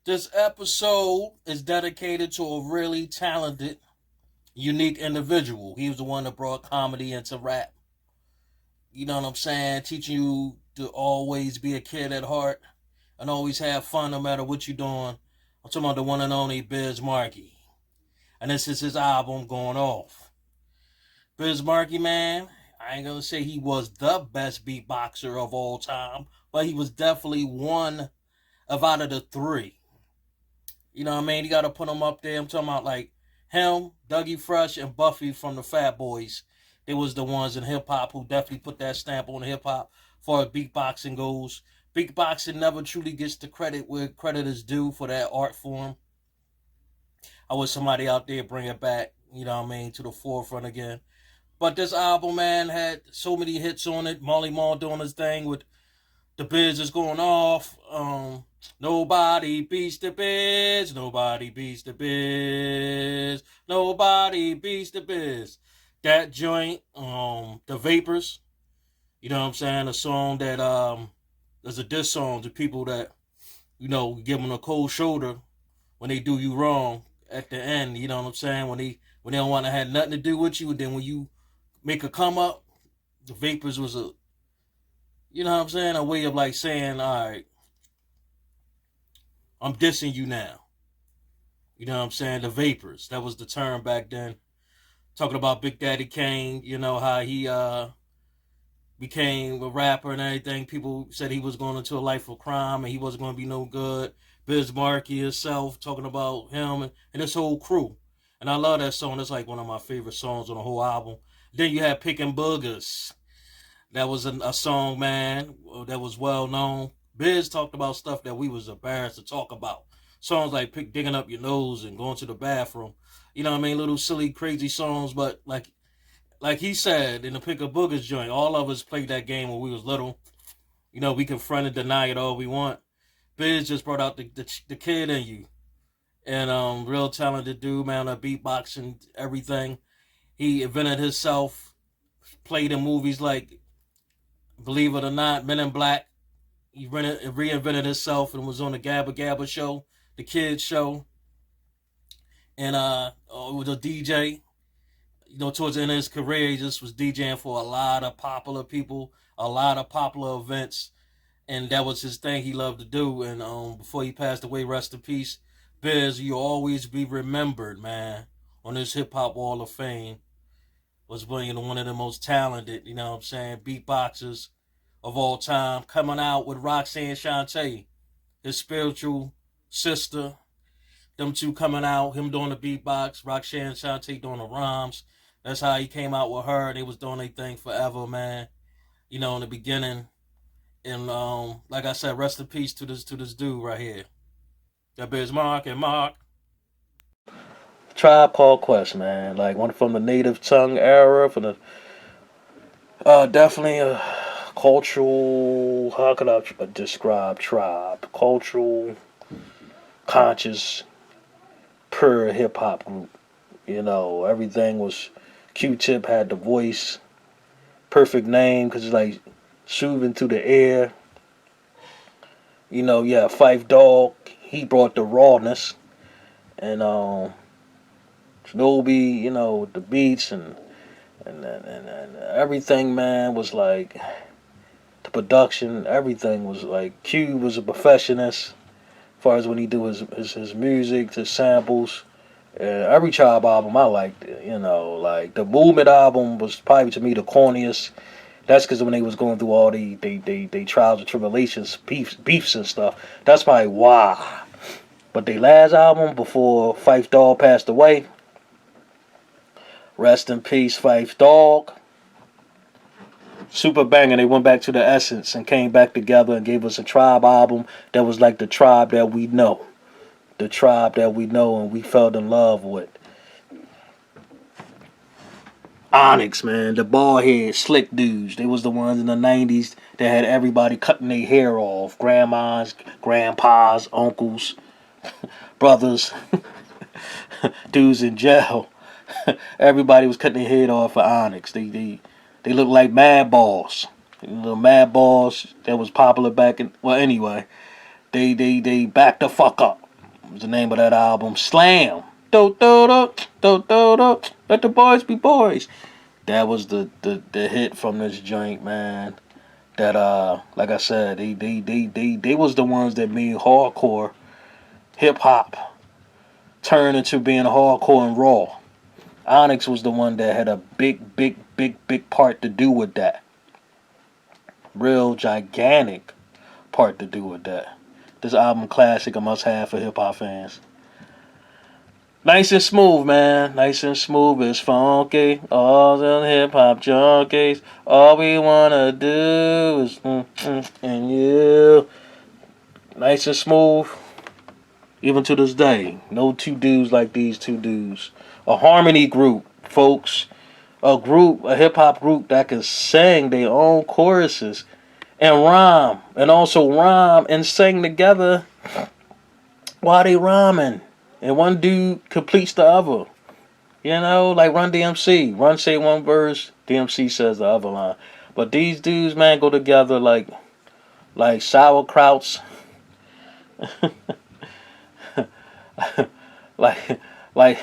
This episode is dedicated to a really talented, unique individual. He was the one that brought comedy into rap. You know what I'm saying? Teaching you to always be a kid at heart and always have fun no matter what you're doing. I'm talking about the one and only Biz Markie. And this is his album, Going Off. Biz Markie, man, I ain't gonna say he was the best beatboxer of all time, but he was definitely one of out of the three. You know what I mean? You gotta put him up there. I'm talking about like him, Dougie Fresh, and Buffy from the Fat Boys. They was the ones in hip hop who definitely put that stamp on hip hop far as beatboxing goes. Beatboxing never truly gets the credit where credit is due for that art form. I wish somebody out there bring it back, you know what I mean, to the forefront again. But this album, man, had so many hits on it. Marley Marl doing his thing with the Biz is going off. Nobody beats the Biz. Nobody beats the Biz. Nobody beats the Biz. That joint, the Vapors. You know what I'm saying? A song that there's a diss song to people that give them a cold shoulder when they do you wrong at the end. You know what I'm saying? When they don't want to have nothing to do with you, and then when you make a come up, the Vapors was a a way of like saying, all right, I'm dissing you now. You know what I'm saying? The Vapors. That was the term back then. Talking about Big Daddy Kane, how he became a rapper and everything. People said he was going into a life of crime and he wasn't going to be no good. Biz Markie himself talking about him and his whole crew. And I love that song. That's like one of my favorite songs on the whole album. Then you had Pickin' Boogers. That was a song, man, that was well known. Biz talked about stuff that we was embarrassed to talk about. Songs like digging up your nose and going to the bathroom. You know what I mean? Little silly, crazy songs, but like he said in the Pick a Boogers joint, all of us played that game when we was little. We can front and deny it all we want. Biz just brought out the kid in you. And real talented dude, man, on beatboxing, everything. He invented himself, played in movies like, believe it or not, Men in Black. He reinvented himself and was on the Gabba Gabba show, the kids show. And was a DJ. Towards the end of his career, he just was DJing for a lot of popular people, a lot of popular events, and that was his thing he loved to do. And before he passed away, rest in peace, Biz, you'll always be remembered, man, on this hip hop wall of fame. Was one of the most talented, you know what I'm saying, beatboxers of all time, coming out with Roxanne Shante, his spiritual sister. Them two coming out, him doing the beatbox, Roxanne Shante doing the rhymes. That's how he came out with her. They was doing their thing forever, man. In the beginning. And like I said, rest in peace to this dude right here. That Biz Mark and Mark. Tribe Called Quest, man. Like one from the native tongue era, from the definitely a cultural. How could I describe Tribe? Cultural, conscious, pure hip hop group. Everything was. Q-Tip had the voice, perfect name because it's like soothing through the air. Yeah, Fife Dog, he brought the rawness, and Shinobi, the beats and everything, man, was like the production. Everything was like Q was a perfectionist as far as when he do his music, his samples. Every Tribe album I liked, like the Movement album was probably to me the corniest. That's because when they was going through all they trials and tribulations, beefs and stuff. That's probably why. But their last album before Fife Dog passed away, rest in peace, Fife Dog. Super banger. They went back to the essence and came back together and gave us a Tribe album that was like the Tribe that we know. The Tribe that we know and we fell in love with. Onyx, man, the bald head, slick dudes. They was the ones in the 90s that had everybody cutting their hair off. Grandmas, grandpas, uncles, brothers, dudes in jail. Everybody was cutting their head off for Onyx. They looked like Mad Balls. The Mad Balls that was popular back in, well, anyway. They back the fuck up. was the name of that album? Slam. Do do do do do do. Let the boys be boys. That was the hit from this joint, man. That like I said, they was the ones that made hardcore hip hop turn into being hardcore and raw. Onyx was the one that had a big part to do with that. Real gigantic part to do with that. This album classic, a must have for hip hop fans. Nice and smooth, man. Nice and smooth. It's funky. All the hip hop junkies. All we wanna do is and you. Nice and smooth. Even to this day, no two dudes like these two dudes. A harmony group, folks. A hip hop group that can sing their own choruses and rhyme, and also rhyme and sing together while they rhyming. And one dude completes the other. You know, like Run DMC. Run say one verse, DMC says the other line. But these dudes, man, go together like sauerkrauts, like like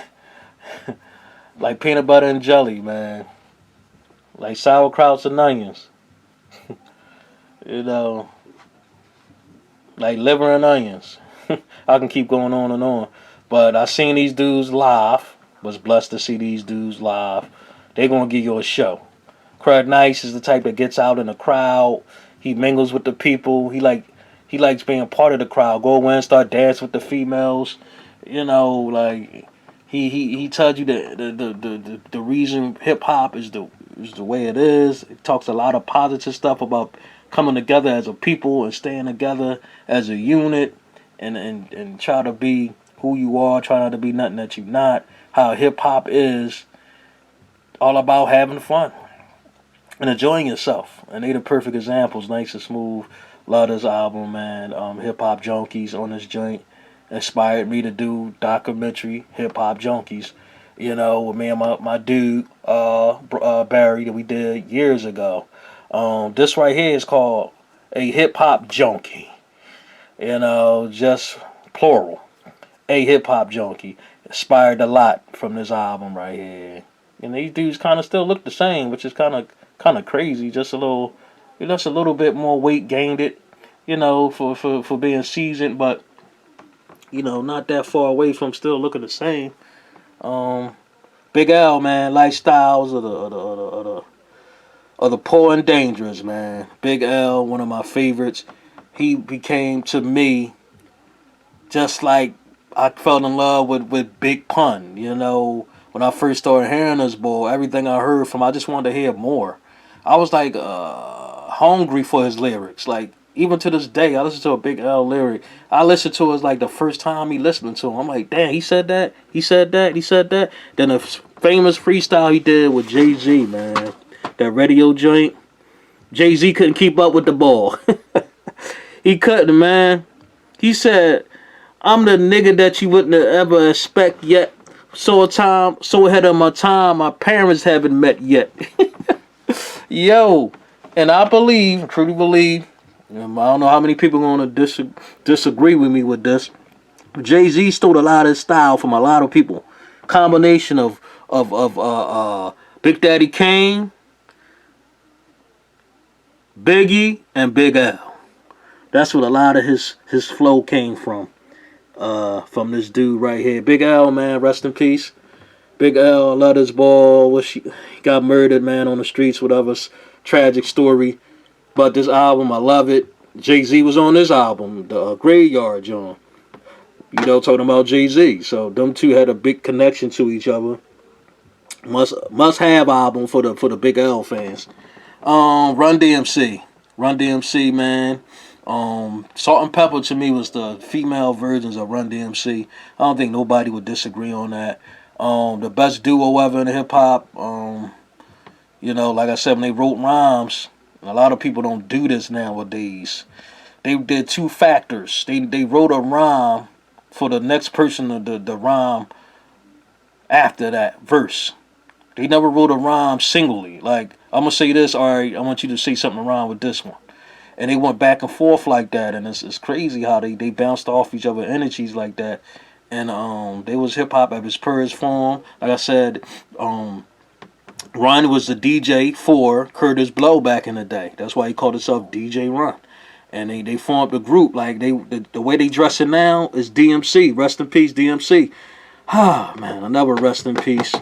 like peanut butter and jelly, man. Like sauerkrauts and onions. You know, like liver and onions. I can keep going on and on. But I seen these dudes live. Was blessed to see these dudes live. They gonna give you a show. Crud Nice is the type that gets out in the crowd. He mingles with the people. He likes being part of the crowd. Go away and start dancing with the females. You know, like he tells you the reason hip hop is the way it is. It talks a lot of positive stuff about coming together as a people and staying together as a unit and try to be who you are, try not to be nothing that you're not. How hip hop is all about having fun and enjoying yourself. And they the perfect examples. Nice and smooth. Love this album, man. Hip Hop Junkies on this joint inspired me to do documentary Hip Hop Junkies. You know, with me and my dude Barry that we did years ago. This right here is called a hip hop junkie. You know, just plural. A hip hop junkie. Inspired a lot from this album right here. And these dudes kind of still look the same, which is kind of crazy. Just a little bit more weight gained it, you know, for being seasoned, but you know, not that far away from still looking the same. Um, Big L, man, lifestyles of the poor and dangerous, man. Big L, one of my favorites. He became to me just like I fell in love with Big Pun. You know, when I first started hearing this boy, everything I heard from, I just wanted to hear more. I was like hungry for his lyrics. Like even to this day, I listen to a Big L lyric. I listened to it like the first time me listening to him. I'm like, damn, he said that, he said that, he said that. Then a famous freestyle he did with Jay Z, man, that radio joint. Jay Z couldn't keep up with the ball. He couldn't, man. He said, I'm the nigga that you wouldn't ever expect yet. So ahead of my time, my parents haven't met yet. Yo, and I believe, truly believe, I don't know how many people are going to disagree with me with this. Jay Z stole a lot of his style from a lot of people. Combination of Big Daddy Kane, Biggie, and Big L. That's what a lot of his flow came from this dude right here. Big L, man, rest in peace. Big L, love his ball. He got murdered, man, on the streets. Whatever, tragic story. But this album, I love it. Jay Z was on this album, the Graveyard Joint. You know, talking about Jay Z. So them two had a big connection to each other. Must have album for the Big L fans. Run DMC, Run DMC, man. Salt and Pepper to me was the female versions of Run DMC. I don't think nobody would disagree on that. The best duo ever in hip hop. You know, like I said, when they wrote rhymes, a lot of people don't do this nowadays. They did two factors. They wrote a rhyme for the next person to rhyme after that verse. They never wrote a rhyme singly. Like, I'm gonna say this, all right, I want you to say something wrong with this one. and they went back and forth like that, and it's crazy how they bounced off each other energies like that, and they was hip hop at its purest form. Like I said, Ron was the DJ for Curtis Blow back in the day. That's why he called himself DJ Ron. And they formed a group. Like the way they dressing now is DMC. Rest in peace, DMC. Ah man, I never rest in peace.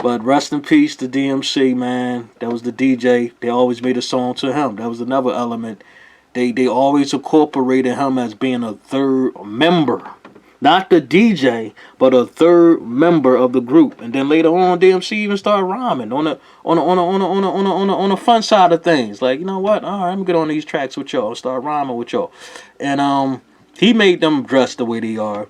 But rest in peace to DMC, man. That was the DJ. They always made a song to him. That was another element. They always incorporated him as being a third member. Not the DJ, but a third member of the group. And then later on, DMC even started rhyming on the fun side of things. Like, you know what? All right, I'm gonna get on these tracks with y'all. Start rhyming with y'all. And he made them dress the way they are,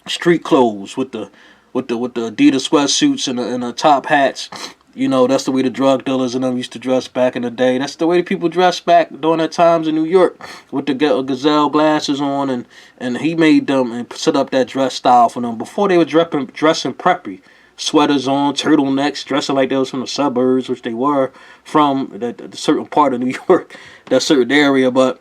street clothes with the Adidas sweatsuits and the top hats. You know, that's the way the drug dealers and them used to dress back in the day. That's the way people dressed back during that times in New York with the gazelle glasses on, and he made them and set up that dress style for them before they were dressing preppy. Sweaters on, turtlenecks, dressing like they was from the suburbs, which they were from the certain part of New York, that certain area. But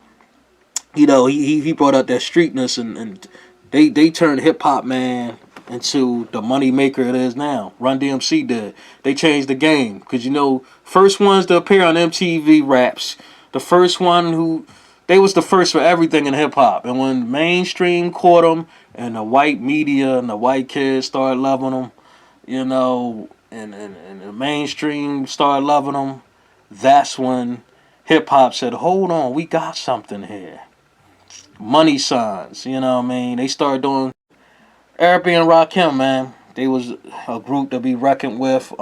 you know, he brought out that streetness, and they turned hip hop, man, into the money maker it is now. Run DMC did. They changed the game because you know, first ones to appear on MTV Raps, the first one who they was the first for everything in hip hop, and when mainstream caught them, and the white media and the white kids started loving them, you know, and the mainstream started loving them, that's when hip hop said, "Hold on, we got something here." Money signs, you know what I mean? They started doing Eric and Rakim, man. They was a group to be reckoned with.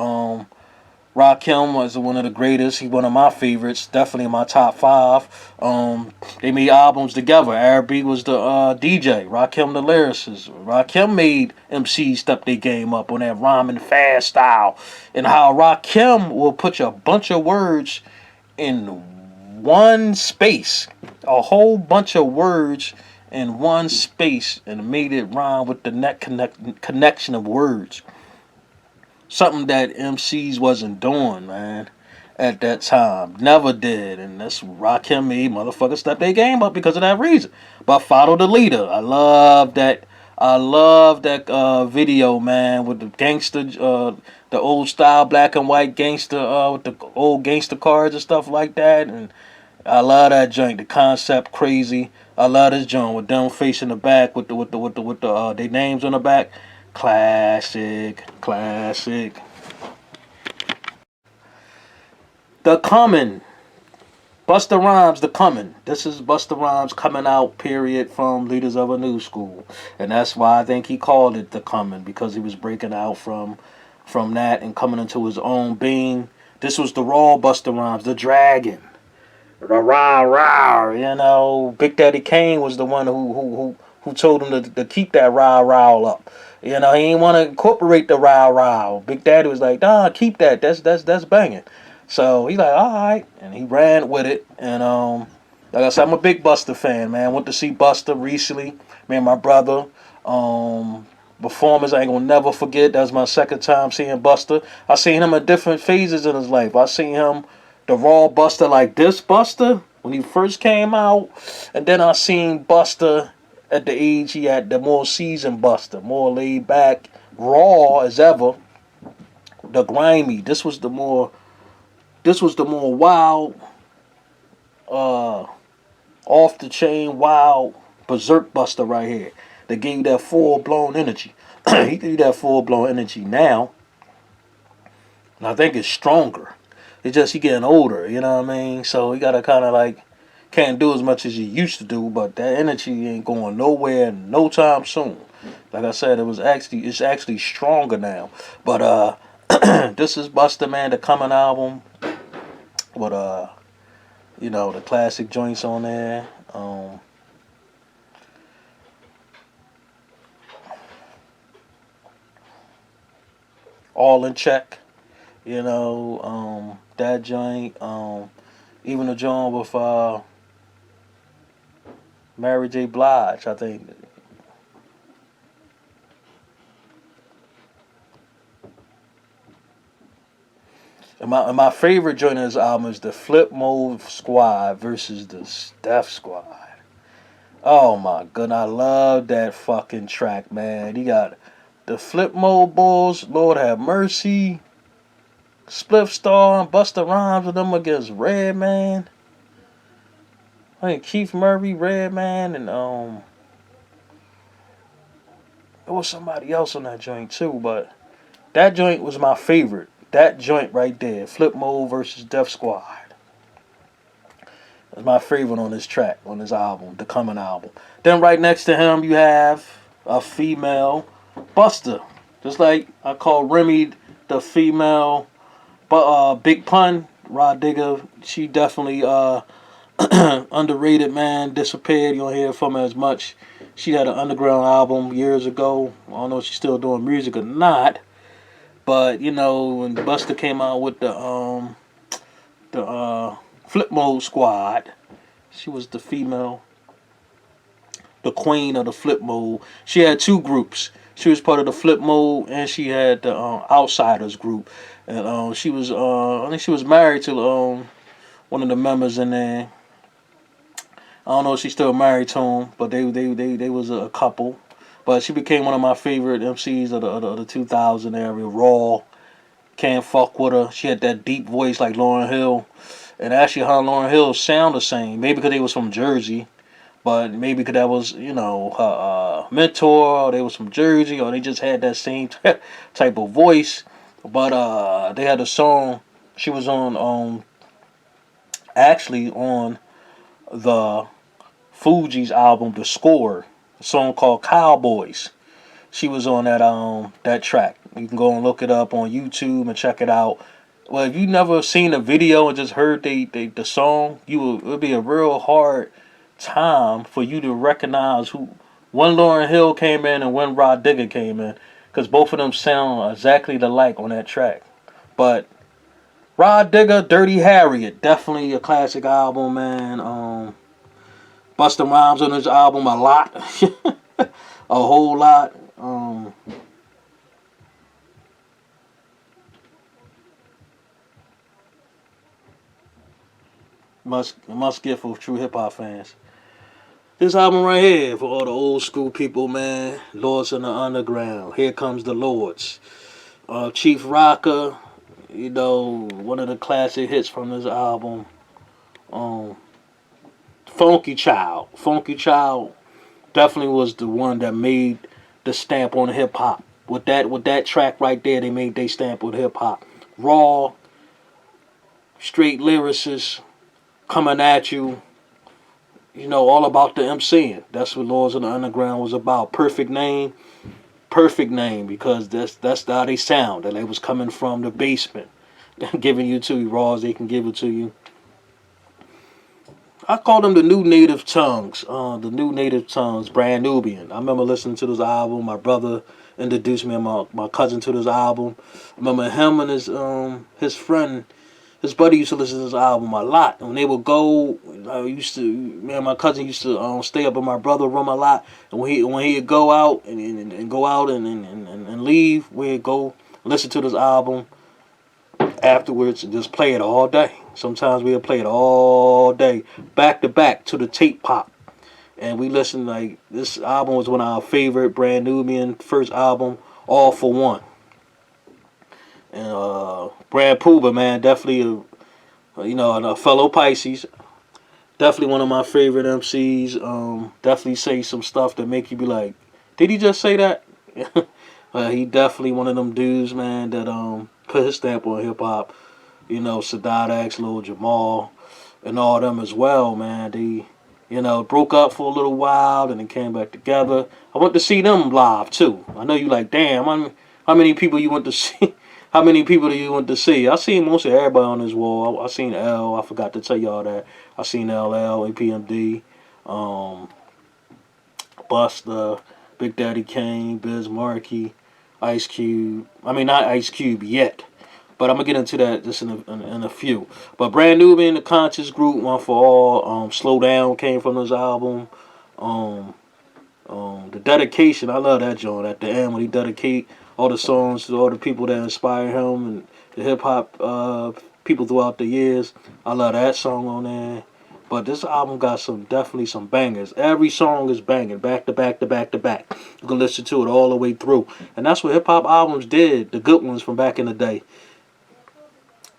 Rakim was one of the greatest. He's one of my favorites, definitely in my top five. They made albums together. Eric was the DJ, Rakim the lyricist. Rakim made MCs step their game up on that rhyming fast style, and how Rakim will put a bunch of words in one space, a whole bunch of words in one space, and made it rhyme with the connection of words. Something that MCs wasn't doing, man, at that time. Never did. And that's Rakim made motherfuckers step their game up because of that reason. But follow the leader. I love that. I love that video, man, with the gangster, the old style black and white gangster, with the old gangster cars and stuff like that. And I love that joint. The concept crazy. I love this joint with them facing the back with the their names on the back. Classic, classic. The Coming. Busta Rhymes, The Coming. This is Busta Rhymes coming out, period, from Leaders of a New School. And that's why I think he called it The Coming, because he was breaking out from that and coming into his own being. This was the raw Busta Rhymes, the dragon. The rah rah, you know. Big Daddy Kane was the one who told him to keep that rah rah up. You know, he didn't want to incorporate the rah rah. Big Daddy was like, nah, keep that. That's banging. So he's like, all right, and he ran with it. And like I said, I'm a big Buster fan, man. Went to see Buster recently. Me and my brother. Performance I ain't gonna never forget. That was my second time seeing Buster. I seen him at different phases in his life. I seen him the raw Buster like this Buster when he first came out, and then I seen Buster at the age he had, the more seasoned Buster, more laid back, raw as ever, the grimy. This was the more wild, uh, off the chain, wild berserk Buster right here. That gave you that full blown energy. He gave you that full blown energy now, and I think it's stronger. It's just he getting older, you know what I mean? So he gotta kind of like can't do as much as he used to do, but that energy ain't going nowhere no time soon. Like I said, it's actually stronger now. But this is Busta, man, the coming album with the classic joints on there. All in check, that joint, even the joint with Mary J. Blige, I think. my favorite joint on this album is the Flip Mode Squad versus the Def Squad. Oh my goodness, I love that fucking track, man. You got the Flip Mode Bulls, Lord have mercy, Spliff Star and Busta Rhymes with them against Redman. I think Keith Murray, Redman, and there was somebody else on that joint too, but that joint was my favorite. That joint right there, Flip Mode versus Def Squad. That's my favorite on this track, on this album, the coming album. Then right next to him, you have a female Buster. Just like I call Remy the female, but Big Pun, Rod Digger, she definitely underrated, man. Disappeared. You don't hear from her as much. She had an underground album years ago. I don't know if she's still doing music or not. But you know, when Buster came out with the Flip Mode Squad, she was the female, the queen of the Flip Mode. She had two groups. She was part of the Flip Mode, and she had the Outsiders group. And she was, I think she was married to one of the members in there. I don't know if she's still married to him, but they was a couple. But she became one of my favorite MCs of the 2000 era. Raw, can't fuck with her. She had that deep voice like Lauryn Hill. And actually, her and Lauryn Hill sound the same. Maybe because they was from Jersey, but maybe because that was, you know, her mentor, or they was from Jersey, or they just had that same type of voice. But they had a song. She was on actually on the Fugees album, The Score, a song called Cowboys. She was on that track. You can go and look it up on YouTube and check it out. Well, if you never seen a video and just heard the song, it would be a real hard time for you to recognize who when Lauryn Hill came in and when Rod Digger came in, because both of them sound exactly alike on that track. But Rod Digger, Dirty Harriet, definitely a classic album, man. Busta Rhymes on his album a lot, a whole lot. Must get for true hip hop fans. This album right here for all the old school people, man. Lords in the Underground. Here comes the Lords. Chief Rocker, you know, one of the classic hits from this album. Um, Funky Child. Funky Child definitely was the one that made the stamp on hip hop. With that track right there, they made their stamp with hip hop. Raw, straight lyricist, coming at you. You know, all about the MCing. That's what Lords of the Underground was about. Perfect name, because that's how they sound. And they was coming from the basement, giving you to you raw as they can give it to you. I call them the New Native Tongues. The New Native Tongues, Brand Nubian. I remember listening to this album. My brother introduced me and my cousin to this album. I remember him and his friend, his buddy used to listen to this album a lot. And when they would go, me and my cousin used to stay up in my brother's room a lot. And when he'd go out and go out and leave, we'd go listen to this album afterwards and just play it all day. Sometimes we'll play it all day, back to back to the tape pop. And we listened, like, this album was one of our favorite Brand Nubian first album, All for One. And Brad Pooba, man, definitely a fellow Pisces. Definitely one of my favorite MCs. Definitely say some stuff that make you be like, did he just say that? He definitely one of them dudes, man, that put his stamp on hip hop. You know, Sadat X, Lil Jamal, and all them as well, man. They, broke up for a little while and then came back together. I went to see them live too. I know you like, damn, how many people you went to see? How many people do you want to see? I seen most of everybody on this wall. I seen L. I forgot to tell y'all that. I seen LL, APMD, Busta, Big Daddy Kane, Biz Markie, Ice Cube. I mean, not Ice Cube yet, but I'm gonna get into that just in a few. But Brand Nubian, the Conscious Group, One for All, Slow Down came from this album. The dedication, I love that joint at the end when he dedicate all the songs to all the people that inspire him the hip hop people throughout the years. I love that song on there. But this album got definitely some bangers. Every song is banging, back to back to back to back. You can listen to it all the way through, and that's what hip hop albums did. The good ones from back in the day,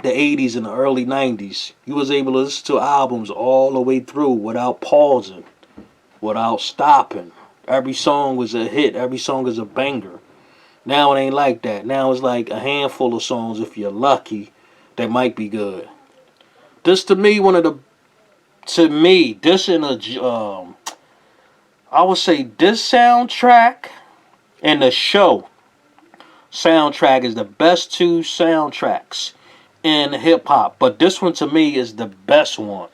the '80s and the early '90s. You was able to listen to albums all the way through without pausing, without stopping. Every song was a hit. Every song is a banger. Now it ain't like that. Now it's like a handful of songs, if you're lucky, that might be good. This to me, one of the to me, this in a I would say this soundtrack and the show soundtrack is the best two soundtracks in hip hop. But this one to me is the best one.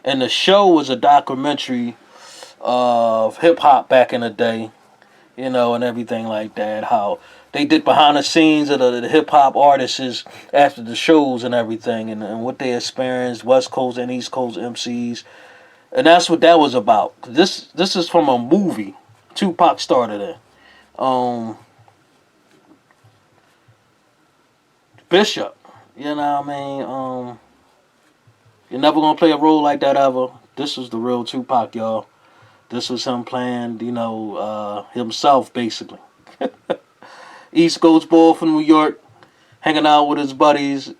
And the show was a documentary of hip hop back in the day, and everything like that. How they did behind the scenes of the hip hop artists after the shows and everything, and what they experienced, West Coast and East Coast MCs, and that's what that was about. This is from a movie. Tupac started it. Bishop, you know what I mean. You're never gonna play a role like that ever. This was the real Tupac, y'all. This was him playing, himself basically. East Coast boy from New York, hanging out with his buddies,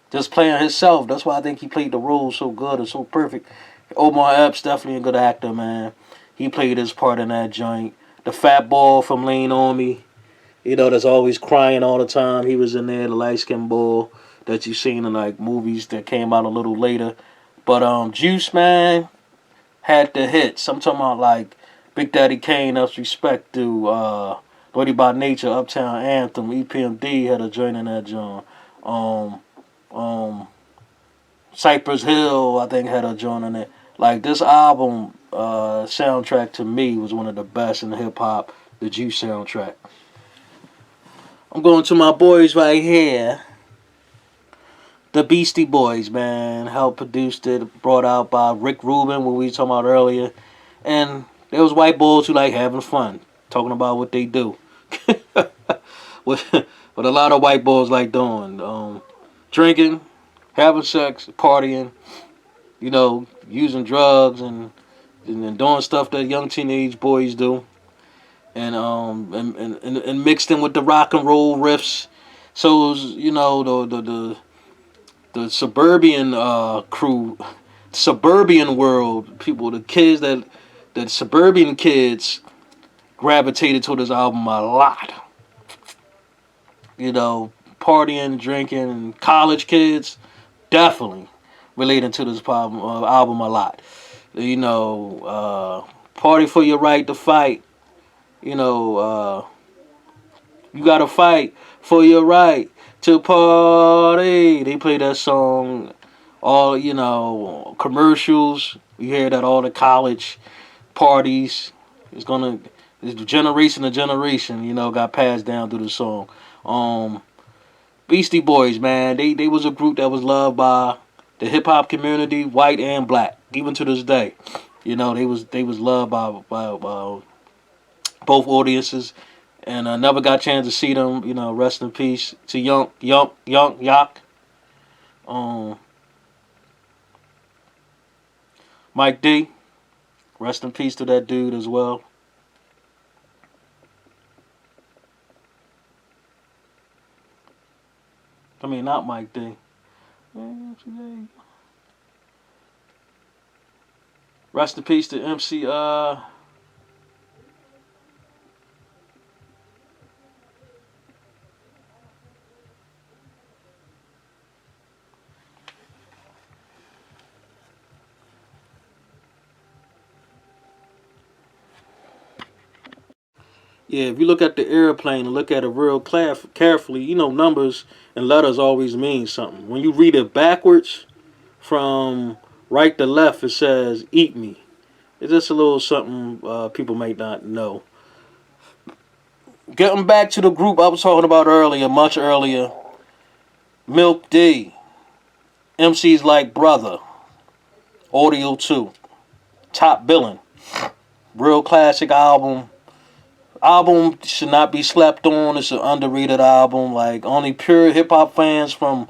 just playing himself. That's why I think he played the role so good and so perfect. Omar Epps definitely a good actor, man. He played his part in that joint. The fat boy from Lean On Me, that's always crying all the time. He was in there, the light skinned boy that you seen in like movies that came out a little later. But Juice, man, had the hits. I'm talking about like Big Daddy Kane, Us Respect to Naughty by Nature, Uptown Anthem, EPMD had a joint in that joint. Um, um, Cypress Hill, I think, had a joint in it. Like this album soundtrack to me was one of the best in hip hop, the Juice soundtrack. I'm going to my boys right here. The Beastie Boys, man, helped produced it, brought out by Rick Rubin, what we were talking about earlier. And there was white boys who like having fun, talking about what they do. what, what a lot of white boys like doing. Drinking, having sex, partying, using drugs and doing stuff that young teenage boys do. And mixed in with the rock and roll riffs. So it was, the suburban crew, suburban world people, the kids that suburban kids gravitated to this album a lot. Partying, drinking, college kids definitely relating to this album a lot. Party for your right to fight. You gotta fight for your right to party. They play that song, all commercials. You hear that all the college parties. It's generation to generation. Got passed down through the song. Beastie Boys, man, they was a group that was loved by the hip hop community, white and black, even to this day. They was loved by both audiences, and I never got a chance to see them. Rest in peace to Young Yak. Mike D. Rest in peace to that dude as well. I mean, not Mike D. Rest in peace to MC. Yeah, if you look at the airplane and look at it real carefully, numbers and letters always mean something. When you read it backwards from right to left, it says "eat me." It's just a little something people may not know. Getting back to the group I was talking about earlier, much earlier, Milk D, MCs like Brother, Audio 2, Top Billin', real classic album. album should not be slept on. It's an underrated album. Like only pure hip hop fans from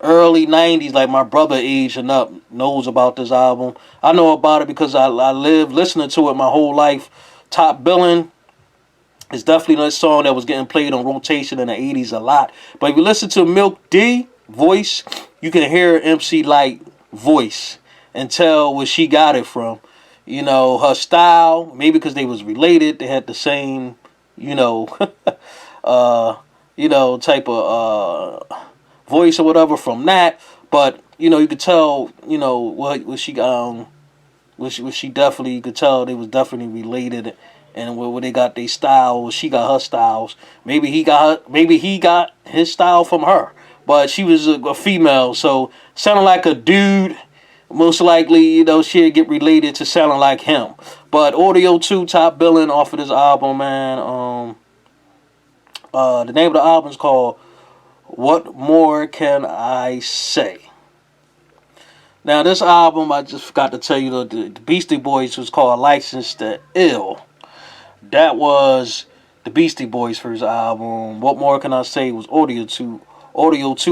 early '90s, like my brother age and up, knows about this album. I know about it because I lived listening to it my whole life. Top Billing is definitely a song that was getting played on rotation in the '80s a lot. But if you listen to Milk D voice, you can hear MC Lyte voice and tell where she got it from. You know, her style, maybe because they was related, they had the same, you know, uh, type of voice or whatever from that. But you could tell, what she what she definitely, you could tell they was definitely related, and where they got their style, she got her styles. Maybe he got his style from her, but she was a female, so sounding like a dude. Most likely, she'd get related to sounding like him. But Audio 2 Top Billing off of this album, man. The name of the album is called What More Can I Say? Now, this album, I just forgot to tell you, the Beastie Boys was called License to Ill. That was the Beastie Boys' first album. What More Can I Say was Audio 2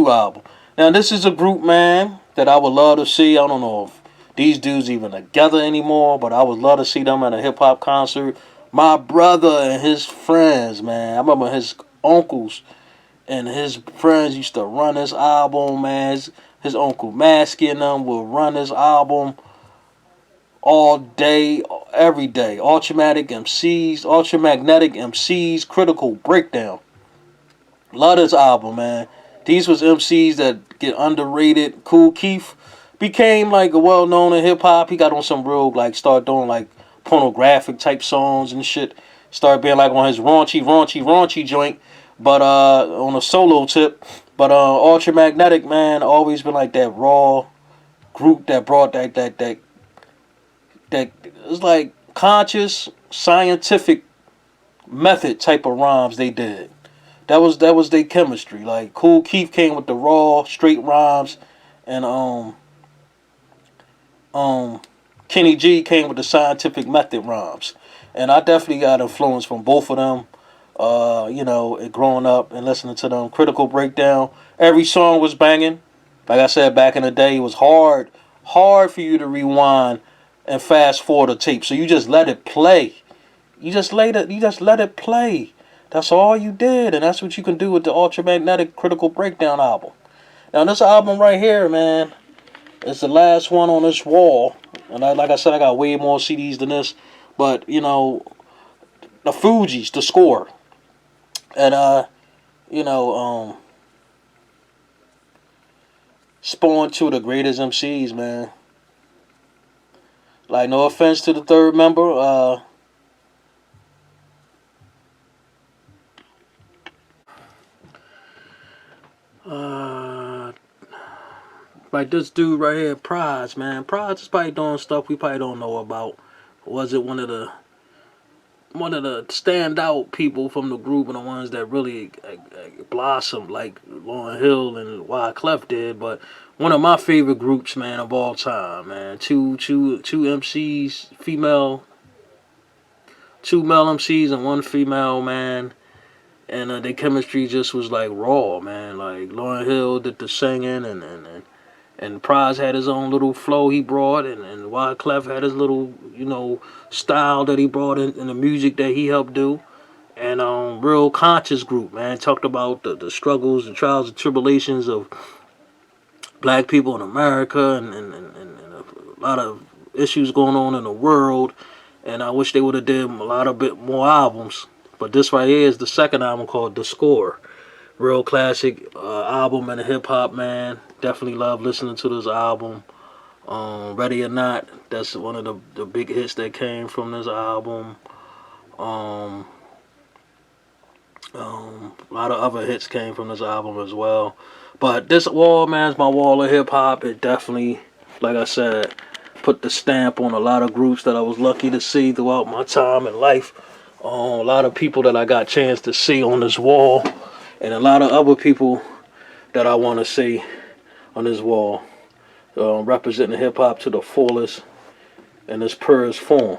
album. Now, this is a group, man, that I would love to see. I don't know if these dudes even together anymore, but I would love to see them at a hip-hop concert. My brother and his friends, man, I remember his uncles and his friends used to run this album, man. His uncle Masky and them would run this album all day, every day. Ultramagnetic MCs, Critical Breakdown. Love this album, man. These was MCs that get underrated. Kool Keith became like a well-known in hip-hop. He got on some real, like, start doing like pornographic type songs and shit. Started being like on his raunchy joint, but on a solo tip. But Ultramagnetic, man, always been like that raw group that brought that it's like conscious scientific method type of rhymes they did. That was their chemistry. Like Kool Keith came with the raw, straight rhymes, and Kenny G came with the scientific method rhymes. And I definitely got influence from both of them. Growing up and listening to them. Critical Breakdown. Every song was banging. Like I said, back in the day, it was hard for you to rewind and fast forward a tape. So you just let it play. You just let it play. That's all you did, and that's what you can do with the Ultramagnetic Critical Breakdown album. Now, this album right here, man, is the last one on this wall. And like I said, I got way more CDs than this. But, the Fugees, The Score. And, Spawn, two of the greatest MCs, man. Like, no offense to the third member, like this dude right here, Prize, man. Prize is probably doing stuff we probably don't know about. Was it one of the standout people from the group and the ones that really blossomed like Lauryn Hill and Wyclef did? But one of my favorite groups, man, of all time, man. Two MCs, two male MCs and one female, man. And their chemistry just was like raw, man. Like Lauryn Hill did the singing, and Prize had his own little flow he brought, and Wyclef had his little, style that he brought in the music that he helped do. And real conscious group, man. Talked about the struggles, the trials and tribulations of black people in America, and a lot of issues going on in the world. And I wish they would have did a bit more albums. But this right here is the second album called The Score. Real classic album in the hip-hop, man. Definitely love listening to this album. Ready or Not, that's one of the big hits that came from this album. A lot of other hits came from this album as well. But this wall, man, is my wall of hip-hop. It definitely, like I said, put the stamp on a lot of groups that I was lucky to see throughout my time in life. A lot of people that I got a chance to see on this wall. And a lot of other people that I want to see on this wall. Representing hip-hop to the fullest in its purest form.